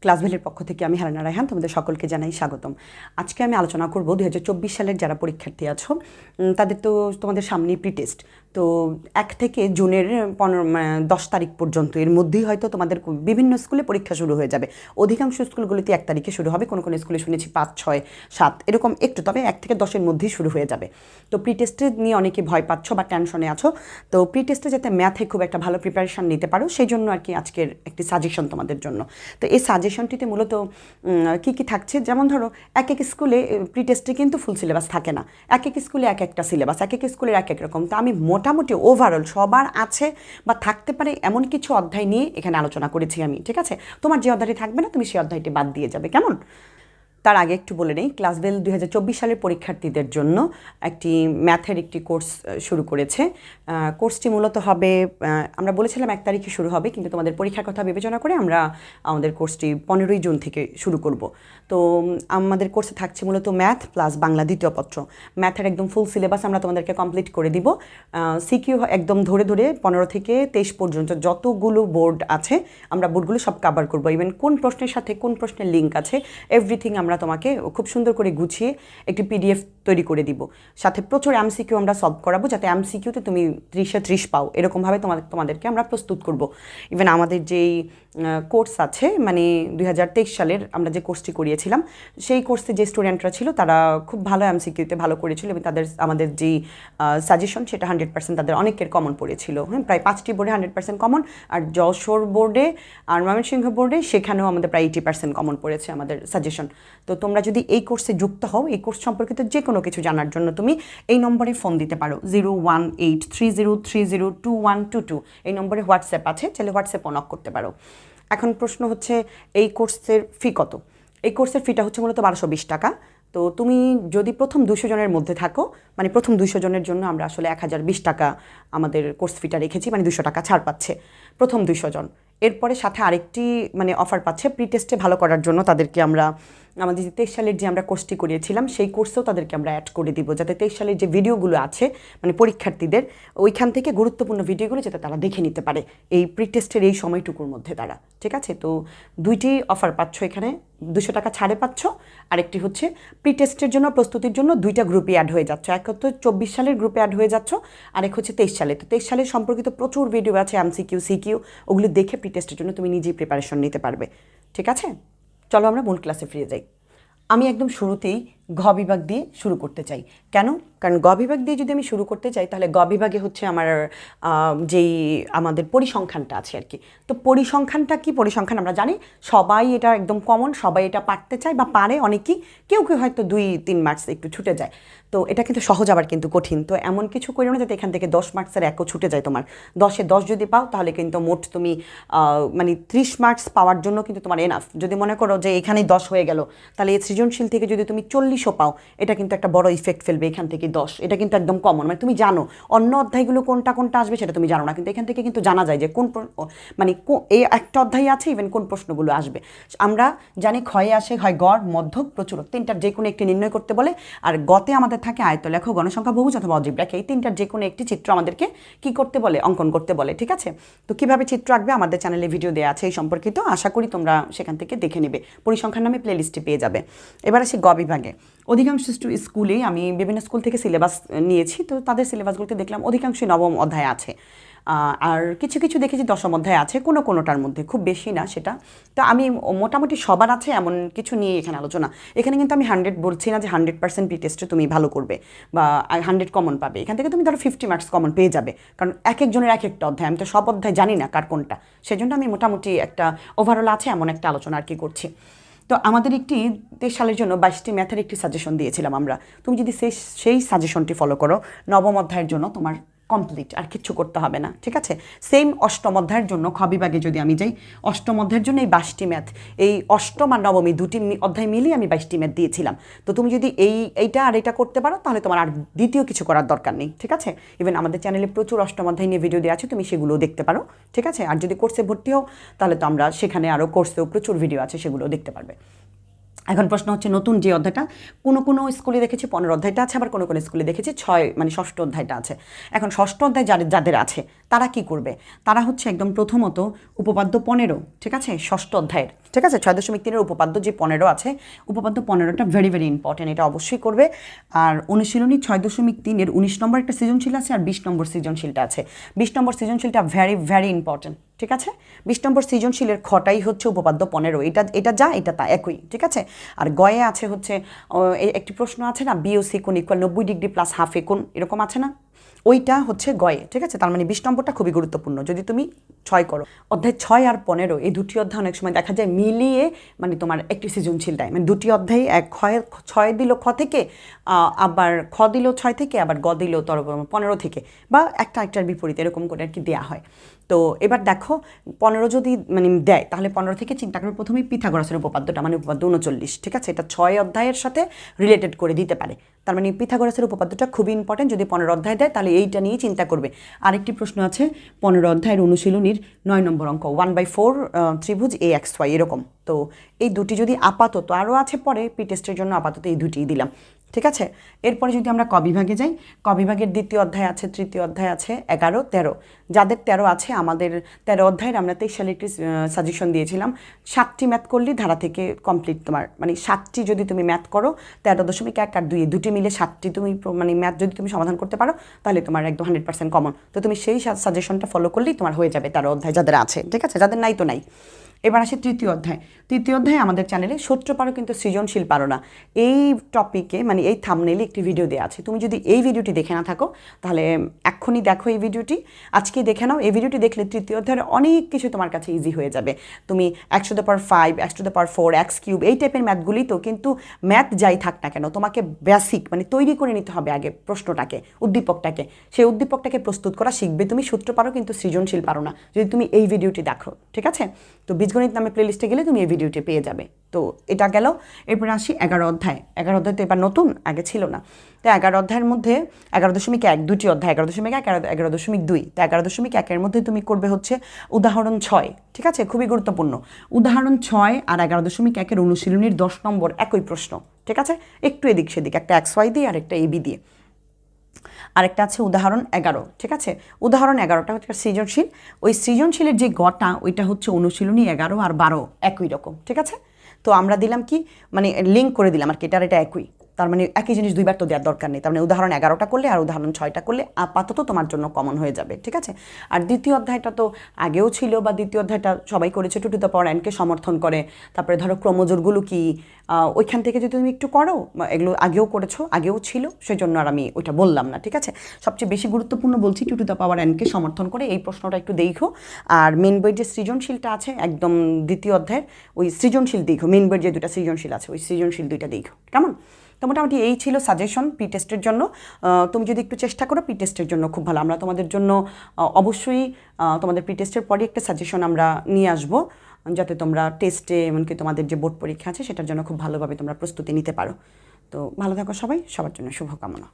Class ভ্যালির পক্ষ থেকে আমি হেলেনা রায়হান, তোমাদের সকলকে জানাই স্বাগতম। আজকে আমি আলোচনা করব 2024 সালের যারা পরীক্ষার্থী আছো তাদের তো তোমাদের সামনেই প্রিটেস্ট। তো 1 থেকে জুনের 10 তারিখ পর্যন্ত এর মধ্যেই হয়তো তোমাদের বিভিন্ন স্কুলে পরীক্ষা শুরু হয়ে যাবে। অধিকাংশ স্কুলগুলিতে 1 তারিখে শুরু হবে, কোনো কোনো স্কুলে শুনেছি 5, 6, 7 এরকম একটু, তবে 1 থেকে 10-এর মধ্যেই শুরু হয়ে যাবে। তো প্রিটেস্টে নিয়ে অনেকে ভয় পাচ্ছ বা টেনশনে আছো। তো প্রিটেস্টে যাতে ম্যাথে খুব একটা ভালো প্রিপারেশান নিতে পারো সেই জন্য আর কি আজকের একটি সাজেশন তোমাদের জন্য। তো এই সাজেশনটিতে মূলত কী কী থাকছে, যেমন ধরো এক এক স্কুলে প্রিটেস্টে কিন্তু ফুল সিলেবাস থাকে না, এক এক স্কুলে এক একটা সিলেবাস, এক এক স্কুলের এক এক রকম। তো আমি মোটামুটি ওভারঅল সবার আছে বা থাকতে পারে এমন কিছু অধ্যায় নিয়ে এখানে আলোচনা করেছি আমি, ঠিক আছে? তোমার যে অধ্যায়টি থাকবে না তুমি সেই অধ্যায়টি বাদ দিয়ে যাবে, কেমন? তার আগে একটু বলে নেই, ক্লাস ভেল 2024 সালের পরীক্ষার্থীদের জন্য একটি ম্যাথের একটি কোর্স শুরু করেছে। কোর্সটি মূলত হবে, আমরা বলেছিলাম 1 তারিখে শুরু হবে, কিন্তু তোমাদের পরীক্ষার কথা বিবেচনা করে আমরা আমাদের কোর্সটি 15ই জুন থেকে শুরু করব। তো আমাদের কোর্সে থাকছে মূলত ম্যাথ প্লাস বাংলা দ্বিতীয় পত্র। ম্যাথের একদম ফুল সিলেবাস আমরা তোমাদেরকে কমপ্লিট করে দিব। সিকিউ একদম ধরে ধরে 15 থেকে 23 পর্যন্ত যতগুলো বোর্ড আছে আমরা বোর্ডগুলো সব কভার করবো। ইভেন কোন প্রশ্নের সাথে কোন প্রশ্নের লিঙ্ক আছে এভরিথিং আমরা তোমাকে খুব সুন্দর করে গুছিয়ে একটি পিডিএফ তৈরি করে দিব। সাথে প্রচুর এমসিকিউ আমরা সলভ করাবো, যাতে এমসিকিউতে তুমি 30-এ 30 পাও, এরকমভাবে তোমাদেরকে আমরা প্রস্তুত করব। ইভেন আমাদের যেই কোর্স আছে, মানে 2023 সালের আমরা যে কোর্সটি করিয়েছিলাম সেই কোর্সে যে স্টুডেন্টরা ছিল তারা খুব ভালো এমসিকিউতে ভালো করেছিল এবং আমাদের যেই সাজেশন সেটা 100% তাদের অনেকের কমন পড়েছিল। হ্যাঁ, প্রায় 5টি বোর্ডে 100% কমন, আর যশোর বোর্ডে আর ময়মনসিংহ বোর্ডে সেখানেও আমাদের প্রায় 80% কমন পড়েছে আমাদের সাজেশন। তো তোমরা যদি এই কোর্সে যুক্ত হও, এই কোর্স সম্পর্কিত যে কোনো কিছু জানার জন্য তুমি এই নম্বরে ফোন দিতে পারো, 01830302122। এই নম্বরে হোয়াটসঅ্যাপ আছে, চাইলে হোয়াটসঅ্যাপ অন অফ করতে পারো। এখন প্রশ্ন হচ্ছে এই কোর্সের ফি কত? এই কোর্সের ফিটা হচ্ছে মূলত 1220 টাকা। তো তুমি যদি প্রথম 200 জনের মধ্যে থাকো, মানে প্রথম 200 জনের জন্য আমরা আসলে 1020 টাকা আমাদের কোর্স ফিটা রেখেছি, মানে 200 টাকা ছাড় পাচ্ছে প্রথম 200 জন। এরপরে সাথে আরেকটি মানে অফার পাচ্ছে প্রিটেস্টে ভালো করার জন্য, তাদেরকে আমরা আমাদের যে 23 সালের যে আমরা কোর্সটি করিয়েছিলাম সেই কোর্সেও তাদেরকে আমরা অ্যাড করে দিব, যাতে 23 সালের যে ভিডিওগুলো আছে মানে পরীক্ষার্থীদের ওইখান থেকে গুরুত্বপূর্ণ ভিডিওগুলো যাতে তারা দেখে নিতে পারে এই প্রিটেস্টের এই সময়টুকুর মধ্যে তারা, ঠিক আছে? তো দুইটি অফার পাচ্ছ এখানে, 200 টাকা ছাড়ে পাচ্ছ। আরেকটি হচ্ছে প্রিটেস্টের জন্য প্রস্তুতির জন্য 2টা গ্রুপে অ্যাড হয়ে যাচ্ছ, এক হচ্ছে 24 সালের গ্রুপে অ্যাড হয়ে যাচ্ছ, আরেক হচ্ছে 23 সালে। তো 23 সালের সম্পর্কিত প্রচুর ভিডিও আছে, এমসিকিউ সিকিউ, ওগুলো দেখে প্রিটেস্টের জন্য তুমি নিজেই প্রিপারেশন নিতে পারবে, ঠিক আছে? চলো আমরা মূল ক্লাসে ফিরে যাই। আমি একদম শুরুতেই ঘ বিভাগ দিয়ে শুরু করতে চাই। কেন? কারণ গ বিভাগ দিয়ে যদি আমি শুরু করতে চাই তাহলে গ বিভাগে হচ্ছে আমার যেই আমাদের পরিসংখ্যানটা আছে আর কি। তো পরিসংখ্যানটা কি? পরিসংখ্যান আমরা জানি সবাই এটা একদম কমন, সবাই এটা পারতে চায় বা পারে অনেকেই, কেউ কেউ হয়তো 2-3 মার্কস একটু ছুটে যায়। তো এটা কিন্তু সহজ আবার কিন্তু কঠিন। তো এমন কিছু করে না যাতে এখান থেকে 10 মার্কসের 1ও ছুটে যায় তোমার। 10-এ 10 যদি পাও তাহলে কিন্তু মোট তুমি মানে 30 মার্কস পাওয়ার জন্য কিন্তু তোমার এনাফ। যদি মনে করো যে এখানেই 10 হয়ে গেল, তাহলে এই সৃজনশীল থেকে যদি তুমি 40ও পাও, এটা কিন্তু একটা বড় ইফেক্ট ফেলবে এখান থেকে 10। এটা কিন্তু একদম কমন, মানে তুমি জানো অন্য অধ্যায়গুলো কোনটা কোনটা আসবে সেটা তুমি জানো না, কিন্তু এখান থেকে কিন্তু জানা যায় যে কোন মানে এই একটা অধ্যায় আছে ইভেন কোন প্রশ্নগুলো আসবে। আমরা জানি ক্ষয়ে আসে হয় গড়, মধ্যক, প্রচুরক, 3টার যে কোনো একটি নির্ণয় করতে বলে। আর গতে আমাদের থাকে আয়ত, লেখ, গণসংখ্যা, বহুভুজ অথবা অজীব রেখা। এই 3টার যে কোনো একটি চিত্র আমাদেরকে কি করতে বলে? অঙ্কন করতে বলে, ঠিক আছে? তো কিভাবে চিত্র আঁকবে আমাদের চ্যানেলে ভিডিও দেওয়া আছে এই সম্পর্কিত, আশা করি তোমরা সেখান থেকে দেখে নেবে, পরিসংখ্যান নামে প্লেলিস্টে পেয়ে যাবে। এবার আসি গ বিভাগে। অধিকাংশ স্কুলেই আমি বিভিন্ন স্কুল থেকে সিলেবাস নিয়েছি, তো তাদের সিলেবাসগুলোতে দেখলাম অধিকাংশই 9ম অধ্যায় আছে, আর কিছু কিছু দেখেছি 10ম অধ্যায় আছে, কোনোটার মধ্যে, খুব বেশি না সেটা। তো আমি মোটামুটি সবার আছে এমন কিছু নিয়ে এখানে আলোচনা। এখানে কিন্তু আমি 100 বলছি না যে 100% প্রিটেস্টে তুমি ভালো করবে বা 100 কমন পাবে। এখান থেকে তুমি ধরো 50 মার্কস কমন পেয়ে যাবে, কারণ এক একজনের এক একটা অধ্যায়, আমি তো সব অধ্যায় জানি না কার কোনটা, সেজন্য আমি মোটামুটি একটা ওভারঅল আছে এমন একটা আলোচনা আর কি করছি। তো আমাদের একটি 23 সালের জন্য 22টি ম্যাথের একটি সাজেশন দিয়েছিলাম আমরা। তুমি যদি সেই সাজেশনটি ফলো করো, 9ম অধ্যায়ের জন্য তোমার কমপ্লিট, আর কিচ্ছু করতে হবে না, ঠিক আছে? সেম 8ম অধ্যায়ের জন্য খ বিভাগে যদি আমি যাই, 8ম অধ্যায়ের জন্য এই 22টি ম্যাথ, এই 8ম আর 9ম এই 2টি অধ্যায় মিলিয়ে আমি 22টি ম্যাথ দিয়েছিলাম। তো তুমি যদি এইটা আর এটা করতে পারো তাহলে তোমার আর দ্বিতীয় কিছু করার দরকার নেই, ঠিক আছে? ইভেন আমাদের চ্যানেলে প্রচুর 8ম অধ্যায় নিয়ে ভিডিও দেওয়া আছে, তুমি সেগুলোও দেখতে পারো, ঠিক আছে? আর যদি কোর্সে ভর্তি হও তাহলে তো আমরা সেখানে আরও কোর্সেও প্রচুর ভিডিও আছে, সেগুলোও দেখতে পারবে। এখন প্রশ্ন হচ্ছে নতুন যে অধ্যায়টা, কোনো স্কুলে দেখেছি 15 অধ্যায়টা আছে, আবার কোনো স্কুলে দেখেছি 6 মানে 6ষ্ঠ অধ্যায়টা আছে। এখন 6ষ্ঠ অধ্যায় যাদের আছে তারা কি করবে? তারা হচ্ছে একদম প্রথমত উপপাদ্য 15, ঠিক আছে, ষষ্ঠ অধ্যায়ের, ঠিক আছে, 6.3-এর উপপাদ্য যে 15 আছে, উপপাদ্য 15টা ভেরি ভেরি ইম্পর্টেন্ট, এটা অবশ্যই করবে। আর অনুশীলনী 6.3-এর 19 নম্বর একটা সৃজনশীল আছে আর 20 নম্বর সৃজনশীলটা আছে। 20 নম্বর সৃজনশীলটা ভেরি ভেরি ইম্পর্টেন্ট, ঠিক আছে। 20 নম্বর সৃজনশীলের খটাই হচ্ছে উপপাদ্য 15, এটা যা এটা তা একই, ঠিক আছে। আর গয়ে আছে হচ্ছে একটি প্রশ্ন আছে না, বিওসি কোণ ইকুয়াল 90 ডিগ্রি প্লাস হাফ এ কোণ, এরকম আছে না, ওইটা হচ্ছে গয়ে, ঠিক আছে। তার মানে 20 নম্বরটা খুবই গুরুত্বপূর্ণ যদি তুমি 6 করো। অধ্যায় 6 আর 15 এই দুটি অধ্যায় অনেক সময় দেখা যায় মিলিয়ে মানে তোমার একটি সৃজনশীল দেয়, মানে দুটি অধ্যায় এক 6 দিল খ থেকে, আবার খ দিল 6 থেকে, আবার গ দিল 15 থেকে, বা একটার বিপরীত এরকম করে আর কি দেওয়া হয়। তো এবার দেখো 15 যদি মানে দেয় তাহলে 15 থেকে চিন্তা করবে প্রথমেই পিথাগোরাসের উপপাদ্যটা, মানে উপপাদ্য 39, ঠিক আছে, এটা 6 অধ্যায়ের সাথে রিলেটেড করে দিতে পারে। তার মানে পিথাগোরাসের উপপাদ্যটা খুবই ইম্পর্টেন্ট, যদি 15 অধ্যায় দেয় তাহলে এইটা নিয়েই চিন্তা করবে। আরেকটি প্রশ্ন আছে 15 অধ্যায়ের অনুশীলনীর 9 নম্বর অঙ্ক, 1/4 ত্রিভুজ AXY এরকম। তো এই দুটি যদি আপাতত, আরও আছে পরে পি টেস্টের জন্য, আপাতত এই দুটিই দিলাম, ঠিক আছে। এরপরে যদি আমরা ক বিভাগে যাই, ক বিভাগের দ্বিতীয় অধ্যায় আছে, তৃতীয় অধ্যায় আছে, 11, 13, যাদের 13 আছে, আমাদের 13 অধ্যায়ের আমরা 23 সালে একটি সাজেশন দিয়েছিলাম, 7টি ম্যাথ করলেই ধারা থেকে কমপ্লিট তোমার, মানে 7টি যদি তুমি ম্যাথ করো 13.1 আর 2 দুটি মিলে 7টি তুমি মানে ম্যাথ যদি তুমি সমাধান করতে পারো তাহলে তোমার একদম 100% কমন। তো তুমি সেই সাজেশনটা ফলো করলেই তোমার হয়ে যাবে 13 অধ্যায় যাদের আছে, ঠিক আছে, যাদের নাই তো নাই। এবার আসে তৃতীয় অধ্যায়। তৃতীয় অধ্যায়ে আমাদের চ্যানেলে সূত্র পারো কিন্তু সৃজনশীল পারো না, এই টপিকে মানে এই থাম্বনেইলে একটি ভিডিও দেওয়া আছে। তুমি যদি এই ভিডিওটি দেখে না থাকো তাহলে এক্ষুনি দেখো এই ভিডিওটি, আজকে দেখে নাও। এই ভিডিওটি দেখলে তৃতীয় অধ্যায়ের অনেক কিছু তোমার কাছে ইজি হয়ে যাবে। তুমি x⁵, x⁴, x³ এই টাইপের ম্যাথগুলি তো, কিন্তু ম্যাথ যাই থাক না কেন তোমাকে বেসিক মানে তৈরি করে নিতে হবে আগে প্রশ্নটাকে, উদ্দীপকটাকে, সেই উদ্দীপকটাকে প্রস্তুত করা শিখবে তুমি। সূত্র পারো কিন্তু সৃজনশীল পারো না যদি তুমি এই ভিডিওটি দেখো, ঠিক আছে। তো বীজগণিত নামে প্লেলিস্টে গেলে তুমি এই ভিডিওটি পেয়ে যাবে। তো এটা গেল। এরপরে আসি 11 অধ্যায়। 11 অধ্যায় তো এবার নতুন, আগে ছিল না। তো 11 অধ্যায়ের মধ্যে 11.1 দুটি অধ্যায়, 11.1, 11.2। তো 11.1-এর মধ্যে তুমি করবে হচ্ছে উদাহরণ 6, ঠিক আছে, খুবই গুরুত্বপূর্ণ। উদাহরণ 6 আর 11.1-এর অনুশীলনীর 10 নম্বর একই প্রশ্ন, ঠিক আছে, একটু এদিক সেদিক, একটা XY দিয়ে আর একটা AB দিয়ে। আরেকটা আছে উদাহরণ 11, ঠিক আছে। উদাহরণ 11টা হচ্ছে সৃজনশীল, ওই সৃজনশীলের যে গটা ওইটা হচ্ছে অনুশীলনী 11 আর 12 একই রকম, ঠিক আছে। তো আমরা দিলাম কি, মানে লিঙ্ক করে দিলাম আর কি, এটা একই, তার মানে একই জিনিস দুইবার তো দেওয়ার দরকার নেই। তার মানে উদাহরণ 11টা করলে আর উদাহরণ 6টা করলে আপাতত তোমার জন্য কমন হয়ে যাবে, ঠিক আছে। আর দ্বিতীয় অধ্যায়টা তো আগেও ছিল, বা দ্বিতীয় অধ্যায়টা সবাই করেছে, 2⁴ কে সমর্থন করে। তারপরে ধরো ক্রমজোরগুলো কি, ওইখান থেকে যদি তুমি একটু করো, এগুলো আগেও করেছো, আগেও ছিল, সেই জন্য আর আমি ওইটা বললাম না, ঠিক আছে। সবচেয়ে বেশি গুরুত্বপূর্ণ বলছি 2⁴ কে সমর্থন করে, এই প্রশ্নটা একটু দেখো। আর মেন বইয়ের যে সৃজনশীলটা আছে একদম দ্বিতীয় অধ্যায়ের, ওই সৃজনশীল দেখো, মেন বইয়ের যে দুটা সৃজনশীল আছে ওই সৃজনশীল দুইটা দেখো, কেমন। তো মোটামুটি এই ছিল সাজেশন পি টেস্টের জন্য। তুমি যদি একটু চেষ্টা করো পি টেস্টের জন্য খুব ভালো। আমরা তোমাদের জন্য অবশ্যই তোমাদের পি টেস্টের পরই একটা সাজেশন আমরা নিয়ে আসবো, যাতে তোমরা টেস্টে এমনকি তোমাদের যে বোর্ড পরীক্ষা আছে সেটার জন্য খুব ভালোভাবে তোমরা প্রস্তুতি নিতে পারো। তো ভালো থাকো সবাই, সবার জন্য শুভকামনা।